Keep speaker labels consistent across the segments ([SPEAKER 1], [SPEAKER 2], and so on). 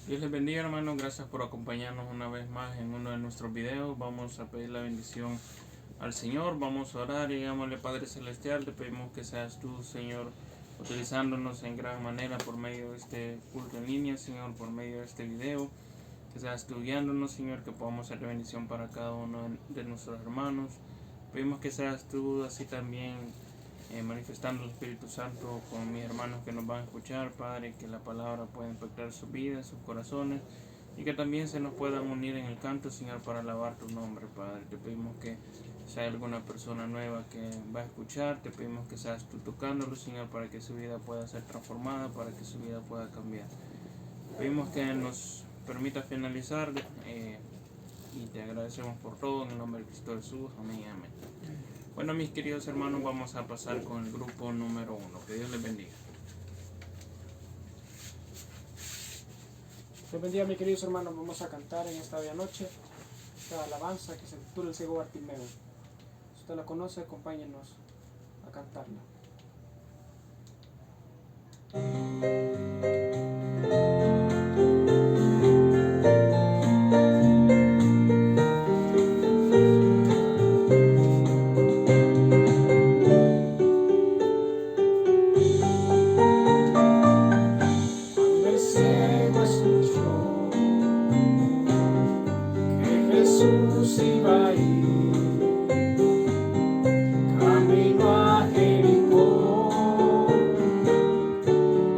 [SPEAKER 1] Dios les bendiga, hermanos. Gracias por acompañarnos una vez más en uno de nuestros videos. Vamos a pedir la bendición al Señor. Vamos a orar y digámosle: Padre Celestial, te pedimos que seas tú, Señor, utilizándonos en gran manera por medio de este culto en línea, Señor, por medio de este video. Que seas tú guiándonos, Señor, que podamos ser de bendición para cada uno de nuestros hermanos. Pedimos que seas tú así también manifestando el Espíritu Santo con mis hermanos que nos van a escuchar, Padre, que la palabra pueda impactar sus vidas, sus corazones, y que también se nos puedan unir en el canto, Señor, para alabar tu nombre, Padre. Te pedimos que si hay alguna persona nueva que va a escuchar, te pedimos que seas tú tocándolo, Señor, para que su vida pueda ser transformada, para que su vida pueda cambiar. Pedimos que nos permita finalizar y te agradecemos por todo en el nombre de Cristo Jesús. Amén y amén. Bueno, mis queridos hermanos, vamos a pasar con el grupo número 1. Que Dios les bendiga.
[SPEAKER 2] Dios bendiga, mis queridos hermanos. Vamos a cantar en esta bella noche esta alabanza que se titula El ciego Bartimeo. Si usted la conoce, acompáñenos a cantarla. Cuando el ciego escuchó que Jesús iba a ir camino a Jericó,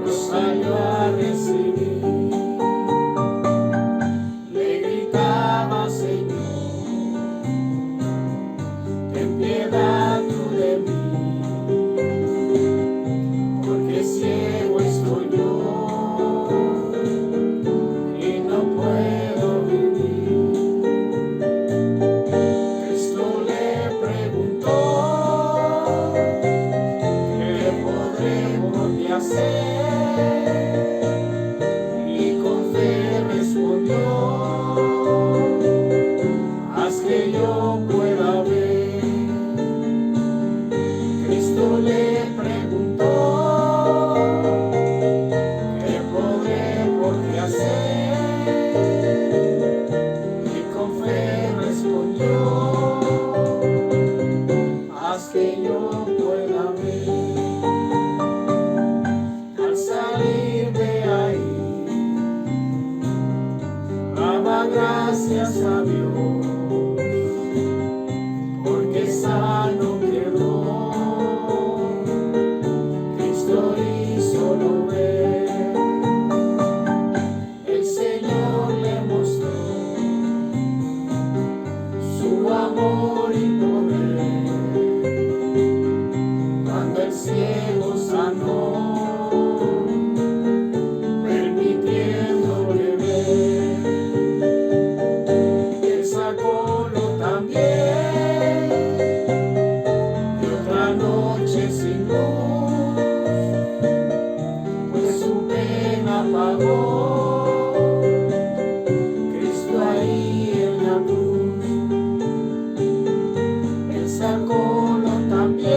[SPEAKER 2] lo salió a recibir, le gritaba: Señor, ten piedad tú de mí, porque ciego estoy yo y no puedo vivir. Cristo le preguntó: ¿qué podré por ti hacer? Y con fe respondió: haz que yo pueda ver. Cristo le preguntó: ¿qué podré por ti hacer? Y con fe respondió: haz que yo pueda ver. Al salir de ahí, daba gracias a Dios, porque sano quedó. Cristo hizo ver. El Señor le mostró su amor y poder cuando el ciego sanó, permitiéndole ver. Él sacólo también de otra noche sin luz, pues su pena pagó Cristo ahí en la cruz. Él sacólo también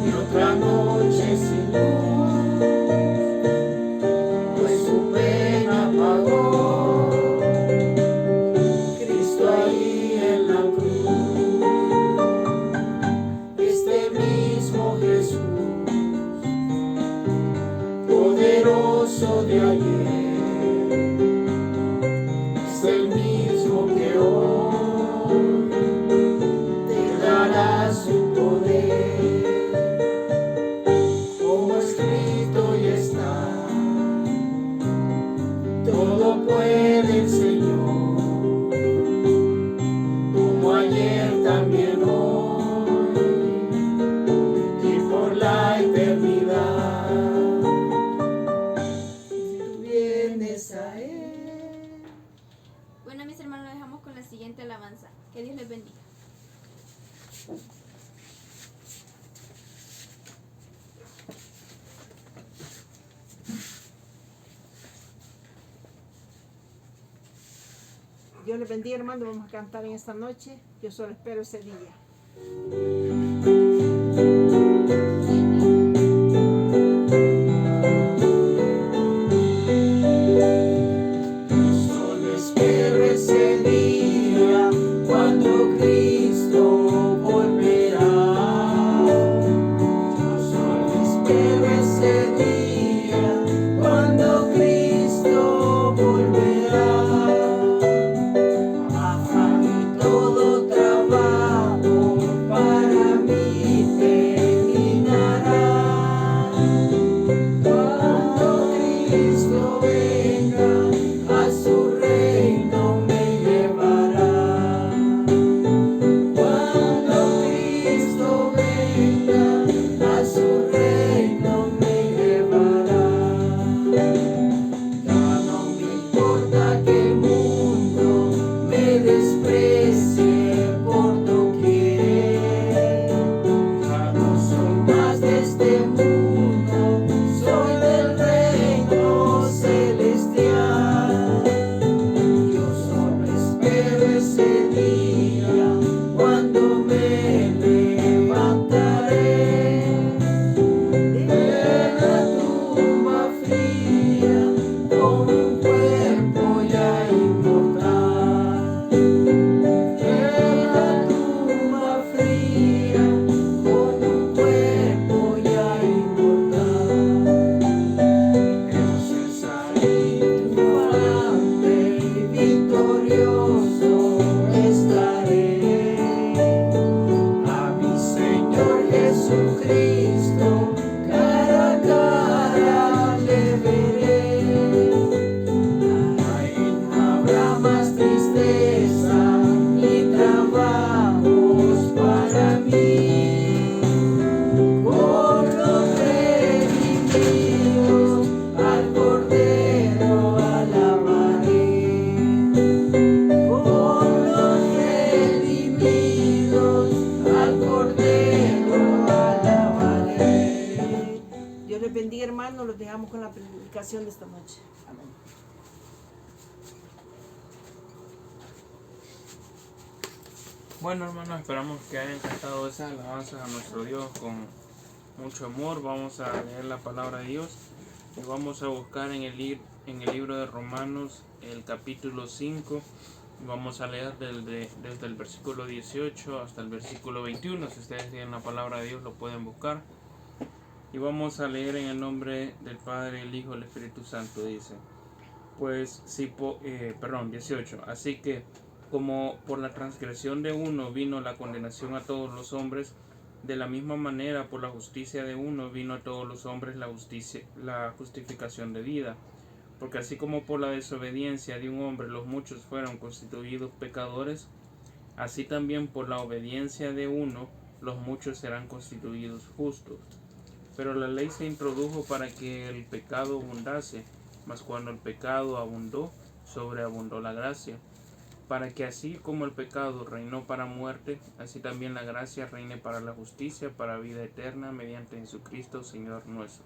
[SPEAKER 2] de otra noche sin luz, pues su pena pagó Cristo ahí en la cruz. Este mismo Jesús, poderoso de ayer, es el mismo que hoy te dará su poder. Como escrito y está, todo puede el Señor, como ayer también hoy y por la eternidad. Si tú vienes a Él.
[SPEAKER 3] Bueno, mis hermanos, lo dejamos con la siguiente alabanza. Que Dios les bendiga.
[SPEAKER 4] Dios les bendiga, hermano. Vamos a cantar en esta noche. Yo solo espero ese día. dejamos con la predicación de esta noche.
[SPEAKER 2] Amén.
[SPEAKER 1] Bueno, hermanos, esperamos que hayan cantado esas alabanzas a nuestro Dios con mucho amor. Vamos a leer la palabra de Dios y vamos a buscar en el libro de Romanos el capítulo 5. Vamos a leer desde el versículo 18 hasta el versículo 21. Si ustedes tienen la palabra de Dios, lo pueden buscar. Y vamos a leer en el nombre del Padre, el Hijo y el Espíritu Santo. Dice, 18. Así que, como por la transgresión de uno vino la condenación a todos los hombres, de la misma manera por la justicia de uno vino a todos los hombres la justificación de vida. Porque así como por la desobediencia de un hombre los muchos fueron constituidos pecadores, así también por la obediencia de uno los muchos serán constituidos justos. Pero la ley se introdujo para que el pecado abundase, mas cuando el pecado abundó, sobreabundó la gracia, para que así como el pecado reinó para muerte, así también la gracia reine para la justicia, para vida eterna, mediante Jesucristo Señor nuestro.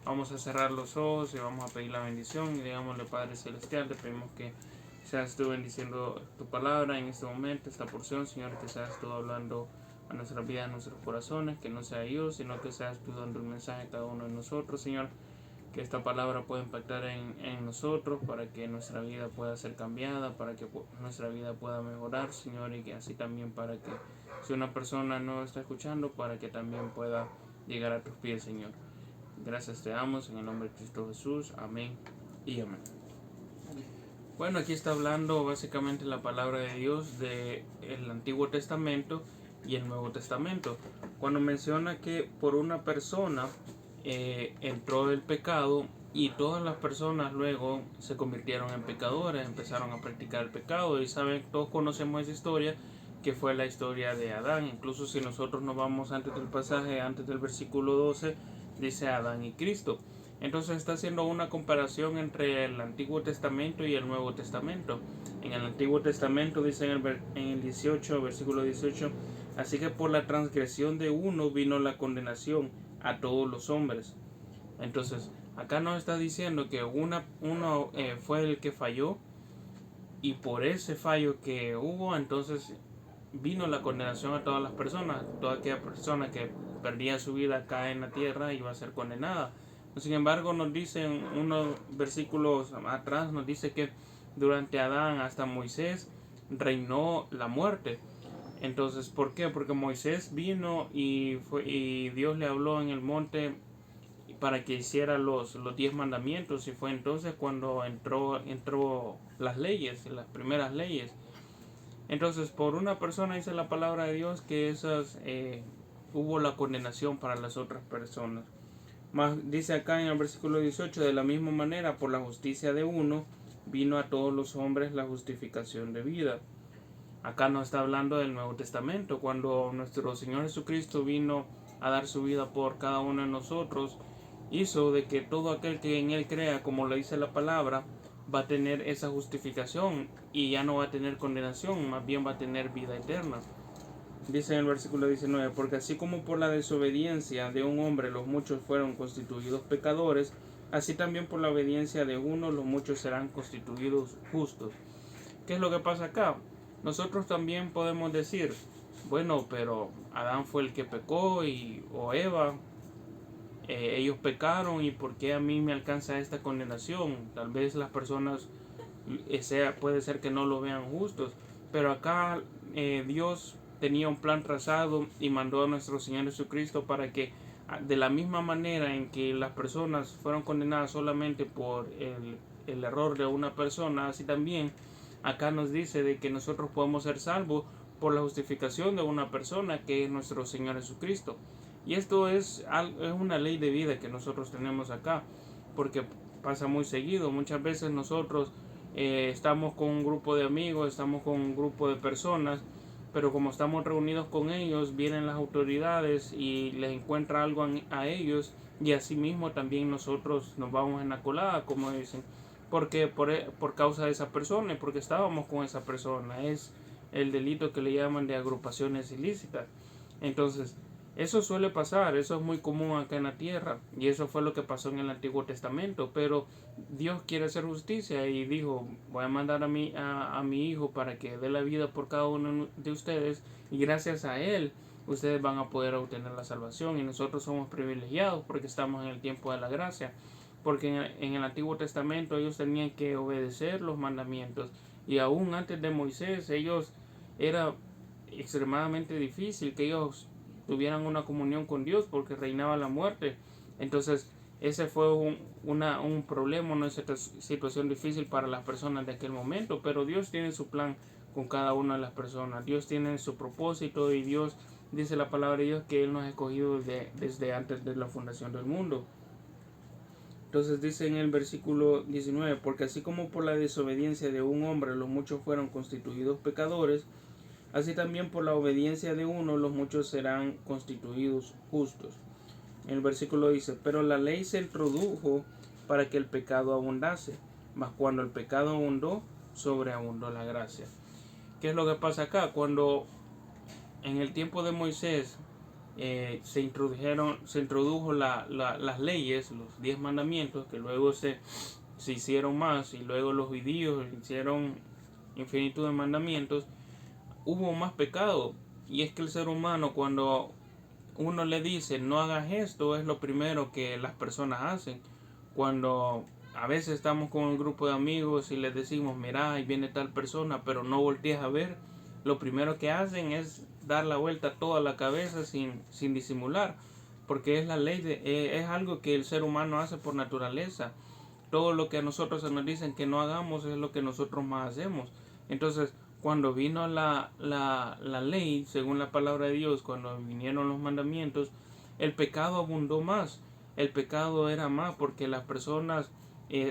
[SPEAKER 1] Vamos a cerrar los ojos y vamos a pedir la bendición y digámosle, Padre Celestial, te pedimos que seas tú bendiciendo tu palabra en este momento, esta porción, Señor, que seas tú hablando a nuestras vidas, a nuestros corazones, que no sea yo, sino que seas tú dando un mensaje a cada uno de nosotros, Señor, que esta palabra pueda impactar en nosotros, para que nuestra vida pueda ser cambiada, para que nuestra vida pueda mejorar, Señor, y que así también para que si una persona no está escuchando, para que también pueda llegar a tus pies, Señor. Gracias te damos en el nombre de Cristo Jesús, amén y amén. Bueno, aquí está hablando básicamente la palabra de Dios del Antiguo Testamento y el Nuevo Testamento, cuando menciona que por una persona entró el pecado y todas las personas luego se convirtieron en pecadores, empezaron a practicar el pecado, y saben, todos conocemos esa historia, que fue la historia de Adán. Incluso si nosotros nos vamos antes del pasaje, antes del versículo 12, dice Adán y Cristo. Entonces está haciendo una comparación entre el Antiguo Testamento y el Nuevo Testamento. En el Antiguo Testamento dice en el 18, versículo 18, así que por la transgresión de uno vino la condenación a todos los hombres. Entonces acá nos está diciendo que uno fue el que falló, y por ese fallo que hubo, entonces vino la condenación a todas las personas. Toda aquella persona que perdía su vida acá en la tierra iba a ser condenada. Sin embargo, nos dicen unos versículos atrás, nos dice que durante Adán hasta Moisés reinó la muerte. Entonces, ¿por qué? Porque Moisés vino y Dios le habló en el monte para que hiciera los 10 mandamientos, y fue entonces cuando entró las leyes, las primeras leyes. Entonces, por una persona dice la palabra de Dios que hubo la condenación para las otras personas. Más dice acá en el versículo 18, de la misma manera, por la justicia de uno, vino a todos los hombres la justificación de vida. Acá nos está hablando del Nuevo Testamento, cuando nuestro Señor Jesucristo vino a dar su vida por cada uno de nosotros, hizo de que todo aquel que en Él crea, como le dice la palabra, va a tener esa justificación y ya no va a tener condenación, más bien va a tener vida eterna. Dice en el versículo 19, porque así como por la desobediencia de un hombre los muchos fueron constituidos pecadores, así también por la obediencia de uno los muchos serán constituidos justos. ¿Qué es lo que pasa acá? Nosotros también podemos decir, bueno, pero Adán fue el que pecó o Eva, ellos pecaron, y ¿por qué a mí me alcanza esta condenación? Tal vez las personas puede ser que no lo vean justos, pero acá Dios tenía un plan trazado y mandó a nuestro Señor Jesucristo para que de la misma manera en que las personas fueron condenadas solamente por el error de una persona, así también acá nos dice de que nosotros podemos ser salvos por la justificación de una persona, que es nuestro Señor Jesucristo. Y esto es una ley de vida que nosotros tenemos acá, porque pasa muy seguido. Muchas veces nosotros estamos con un grupo de amigos, estamos con un grupo de personas, pero como estamos reunidos con ellos, vienen las autoridades y les encuentra algo a ellos, y así mismo también nosotros nos vamos en la colada, como dicen, porque por causa de esa persona, y porque estábamos con esa persona. Es el delito que le llaman de agrupaciones ilícitas. Entonces, Eso suele pasar, eso es muy común acá en la tierra, y eso fue lo que pasó en el Antiguo Testamento, pero Dios quiere hacer justicia y dijo, voy a mandar a mi hijo para que dé la vida por cada uno de ustedes, y gracias a él ustedes van a poder obtener la salvación, y nosotros somos privilegiados porque estamos en el tiempo de la gracia, porque en el Antiguo Testamento ellos tenían que obedecer los mandamientos, y aún antes de Moisés ellos era extremadamente difícil que ellos tuvieran una comunión con Dios porque reinaba la muerte. Entonces ese fue un problema, una situación difícil para las personas de aquel momento, pero Dios tiene su plan con cada una de las personas. Dios tiene su propósito, y Dios dice la palabra de Dios que Él nos ha escogido desde antes de la fundación del mundo. Entonces dice en el versículo 19, porque así como por la desobediencia de un hombre los muchos fueron constituidos pecadores, así también por la obediencia de uno los muchos serán constituidos justos. En el versículo dice, pero la ley se introdujo para que el pecado abundase, mas cuando el pecado abundó, sobreabundó la gracia. ¿Qué es lo que pasa acá? Cuando en el tiempo de Moisés se introdujo las leyes, los 10 mandamientos, que luego se hicieron más, y luego los judíos hicieron infinitud de mandamientos, hubo más pecado. Y es que el ser humano, cuando uno le dice no hagas esto, es lo primero que las personas hacen. Cuando a veces estamos con un grupo de amigos y les decimos, mira, ahí viene tal persona, pero no voltees a ver, lo primero que hacen es dar la vuelta toda la cabeza sin disimular, porque es la ley, es algo que el ser humano hace por naturaleza. Todo lo que a nosotros se nos dicen que no hagamos es lo que nosotros más hacemos. Entonces, cuando vino la ley, según la palabra de Dios, cuando vinieron los mandamientos, el pecado abundó más. El pecado era más porque las personas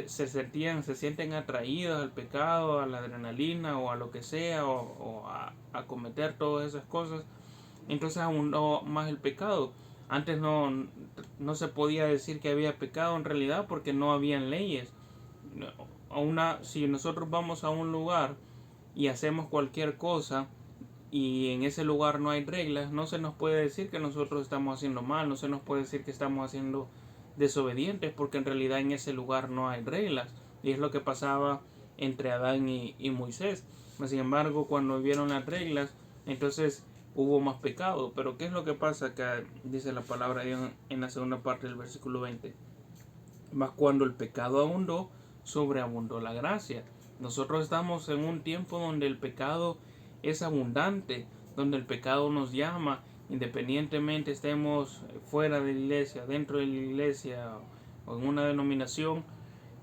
[SPEAKER 1] se sienten atraídas al pecado, a la adrenalina o a lo que sea, o a cometer todas esas cosas. Entonces abundó más el pecado. Antes no se podía decir que había pecado en realidad porque no habían leyes. Si nosotros vamos a un lugar y hacemos cualquier cosa y en ese lugar no hay reglas, no se nos puede decir que nosotros estamos haciendo mal, no se nos puede decir que estamos haciendo desobedientes, porque en realidad en ese lugar no hay reglas, y es lo que pasaba entre Adán y Moisés. Sin embargo, cuando vieron las reglas, entonces hubo más pecado. Pero ¿qué es lo que pasa acá? Dice la palabra de Dios en la segunda parte del versículo 20. Mas cuando el pecado abundó, sobreabundó la gracia. Nosotros estamos en un tiempo donde el pecado es abundante, donde el pecado nos llama, independientemente estemos fuera de la iglesia, dentro de la iglesia o en una denominación.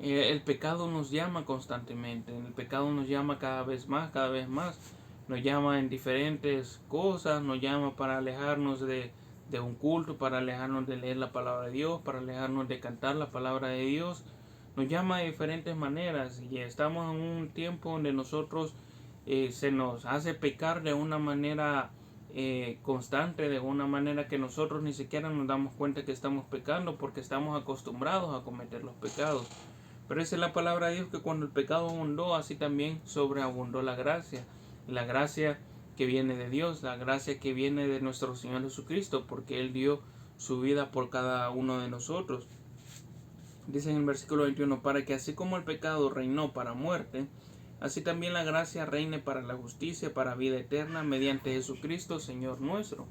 [SPEAKER 1] El pecado nos llama constantemente, el pecado nos llama cada vez más, nos llama en diferentes cosas, nos llama para alejarnos de un culto, para alejarnos de leer la palabra de Dios, para alejarnos de cantar la palabra de Dios. Nos llama de diferentes maneras, y estamos en un tiempo donde nosotros se nos hace pecar de una manera constante, de una manera que nosotros ni siquiera nos damos cuenta que estamos pecando, porque estamos acostumbrados a cometer los pecados. Pero esa es la palabra de Dios, que cuando el pecado abundó, así también sobreabundó la gracia que viene de Dios, la gracia que viene de nuestro Señor Jesucristo, porque Él dio su vida por cada uno de nosotros. Dice en el versículo 21, para que así como el pecado reinó para muerte, así también la gracia reine para la justicia, para vida eterna, mediante Jesucristo, Señor nuestro.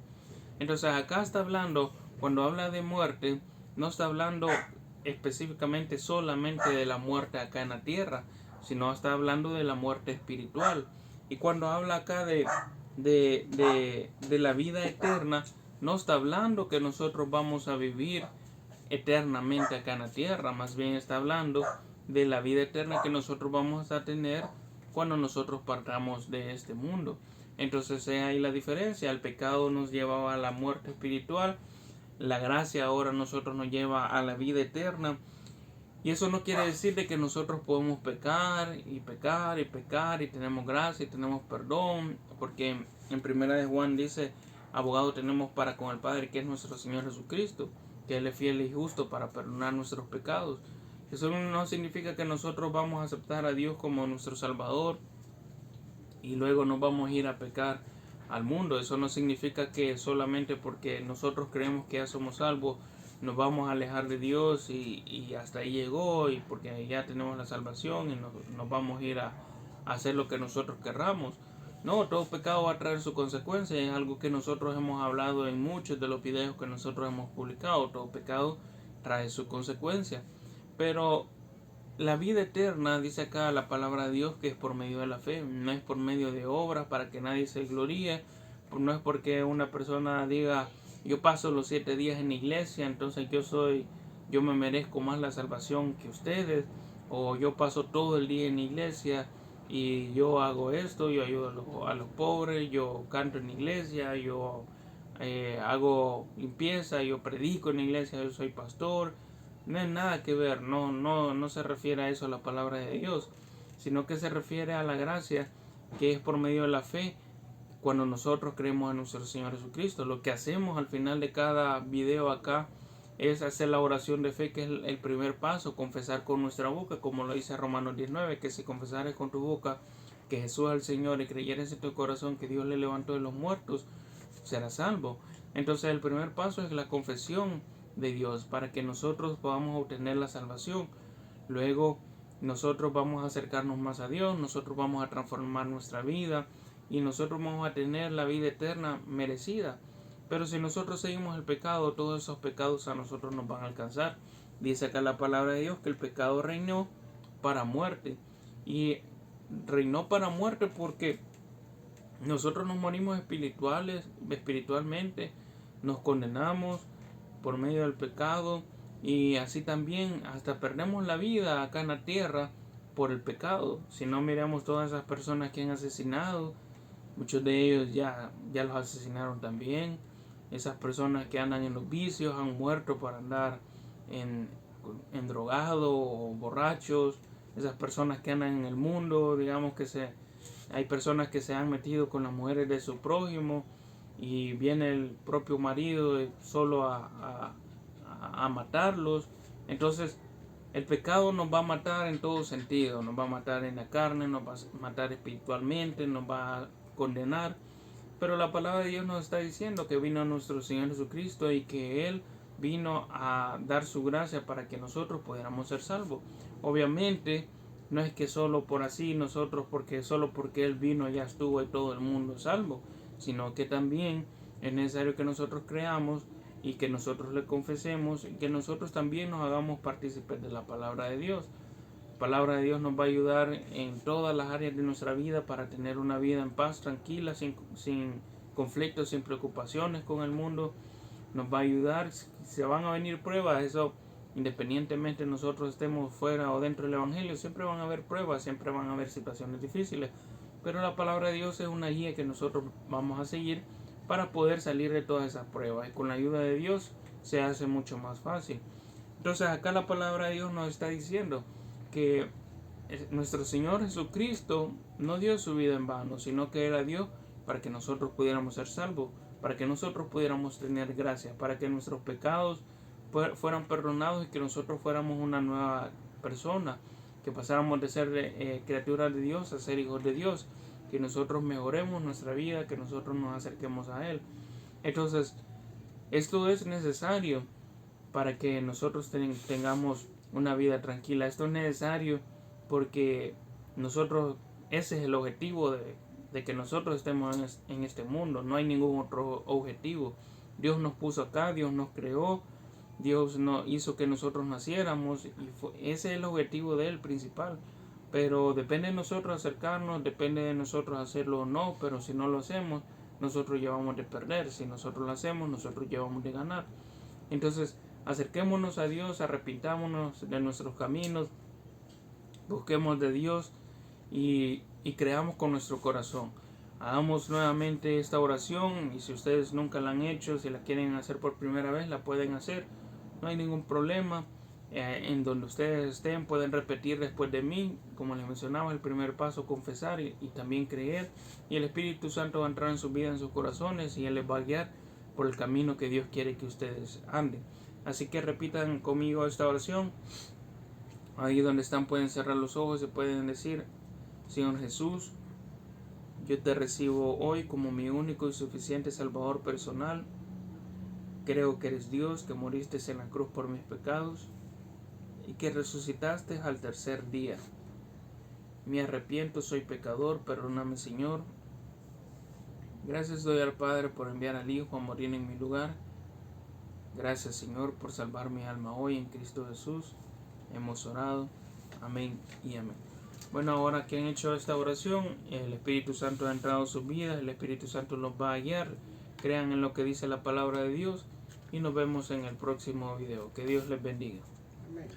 [SPEAKER 1] Entonces acá está hablando, cuando habla de muerte, no está hablando específicamente solamente de la muerte acá en la tierra, sino está hablando de la muerte espiritual. Y cuando habla acá de la vida eterna, no está hablando que nosotros vamos a vivir eternamente acá en la tierra, más bien está hablando de la vida eterna que nosotros vamos a tener cuando nosotros partamos de este mundo. Entonces ahí la diferencia. El pecado nos llevaba a la muerte espiritual, la gracia ahora nosotros nos lleva a la vida eterna. Y eso no quiere decir de que nosotros podemos pecar y pecar y pecar y tenemos gracia y tenemos perdón, porque en primera de Juan dice, abogado tenemos para con el Padre, que es nuestro Señor Jesucristo, que Él es fiel y justo para perdonar nuestros pecados. Eso no significa que nosotros vamos a aceptar a Dios como nuestro Salvador y luego nos vamos a ir a pecar al mundo. Eso no significa que solamente porque nosotros creemos que ya somos salvos nos vamos a alejar de Dios y hasta ahí llegó, y porque ya tenemos la salvación y nos vamos a ir a hacer lo que nosotros querramos. No, todo pecado va a traer su consecuencia. Es algo que nosotros hemos hablado en muchos de los videos que nosotros hemos publicado. Todo pecado trae su consecuencia. Pero la vida eterna, dice acá la palabra de Dios, que es por medio de la fe. No es por medio de obras para que nadie se gloríe. No es porque una persona diga: yo paso los 7 días en la iglesia, entonces yo me merezco más la salvación que ustedes. O yo paso todo el día en la iglesia y yo hago esto, yo ayudo a los pobres, yo canto en la iglesia, yo hago limpieza, yo predico en la iglesia, yo soy pastor. No es nada que ver, no se refiere a eso la palabra de Dios, sino que se refiere a la gracia que es por medio de la fe. Cuando nosotros creemos en nuestro Señor Jesucristo, lo que hacemos al final de cada video acá es hacer la oración de fe, que es el primer paso, confesar con nuestra boca, como lo dice Romanos 19, que si confesares con tu boca que Jesús es el Señor y creyeres en tu corazón que Dios le levantó de los muertos, serás salvo. Entonces el primer paso es la confesión de Dios para que nosotros podamos obtener la salvación. Luego nosotros vamos a acercarnos más a Dios, nosotros vamos a transformar nuestra vida y nosotros vamos a tener la vida eterna merecida. Pero si nosotros seguimos el pecado, todos esos pecados a nosotros nos van a alcanzar. Dice acá la palabra de Dios que el pecado reinó para muerte. Y reinó para muerte porque nosotros nos morimos espiritualmente, nos condenamos por medio del pecado, y así también hasta perdemos la vida acá en la tierra por el pecado. Si no, miramos todas esas personas que han asesinado, muchos de ellos ya los asesinaron también. Esas personas que andan en los vicios han muerto por andar en drogados o borrachos. Esas personas que andan en el mundo, digamos que hay personas que se han metido con las mujeres de su prójimo y viene el propio marido solo a matarlos. Entonces el pecado nos va a matar en todo sentido, nos va a matar en la carne, nos va a matar espiritualmente, nos va a condenar. Pero la palabra de Dios nos está diciendo que vino nuestro Señor Jesucristo y que Él vino a dar su gracia para que nosotros pudiéramos ser salvos. Obviamente no es que solo por así nosotros, solo porque Él vino ya estuvo y todo el mundo salvo, sino que también es necesario que nosotros creamos y que nosotros le confesemos y que nosotros también nos hagamos partícipes de la palabra de Dios. La palabra de Dios nos va a ayudar en todas las áreas de nuestra vida para tener una vida en paz, tranquila, sin conflictos, sin preocupaciones con el mundo. Nos va a ayudar. Se van a venir pruebas, eso independientemente nosotros estemos fuera o dentro del Evangelio, siempre van a haber pruebas, siempre van a haber situaciones difíciles. Pero la palabra de Dios es una guía que nosotros vamos a seguir para poder salir de todas esas pruebas. Y con la ayuda de Dios se hace mucho más fácil. Entonces acá la palabra de Dios nos está diciendo que nuestro Señor Jesucristo no dio su vida en vano, sino que era Dios para que nosotros pudiéramos ser salvos, para que nosotros pudiéramos tener gracia, para que nuestros pecados fueran perdonados y que nosotros fuéramos una nueva persona, que pasáramos de ser criaturas de Dios a ser hijos de Dios, que nosotros mejoremos nuestra vida, que nosotros nos acerquemos a Él. Entonces, esto es necesario para que nosotros tengamos una vida tranquila. Esto es necesario porque ese es el objetivo de que nosotros estemos en este mundo. No hay ningún otro objetivo. Dios nos puso acá, Dios nos creó, Dios nos hizo que nosotros naciéramos y ese es el objetivo de Él principal. Pero depende de nosotros acercarnos, depende de nosotros hacerlo o no, pero si no lo hacemos, nosotros llevamos de perder. Si nosotros lo hacemos, nosotros llevamos de ganar. Entonces, acerquémonos a Dios, arrepintámonos de nuestros caminos, busquemos de Dios y creamos con nuestro corazón. Hagamos nuevamente esta oración y si ustedes nunca la han hecho, si la quieren hacer por primera vez, la pueden hacer. No hay ningún problema. En donde ustedes estén, pueden repetir después de mí. Como les mencionaba, el primer paso, confesar y también creer. Y el Espíritu Santo va a entrar en su vida, en sus corazones, y Él les va a guiar por el camino que Dios quiere que ustedes anden. Así que repitan conmigo esta oración. Ahí donde están pueden cerrar los ojos y pueden decir: Señor Jesús, Yo te recibo hoy como mi único y suficiente Salvador personal. Creo que eres Dios, que moriste en la cruz por mis pecados y que resucitaste al tercer día. Me arrepiento, soy pecador, perdóname, Señor. Gracias doy al Padre por enviar al Hijo a morir en mi lugar. Gracias, Señor, por salvar mi alma hoy en Cristo Jesús. Hemos orado. Amén y amén. Bueno, ahora que han hecho esta oración, el Espíritu Santo ha entrado en sus vidas, el Espíritu Santo los va a guiar. Crean en lo que dice la palabra de Dios y nos vemos en el próximo video. Que Dios les bendiga.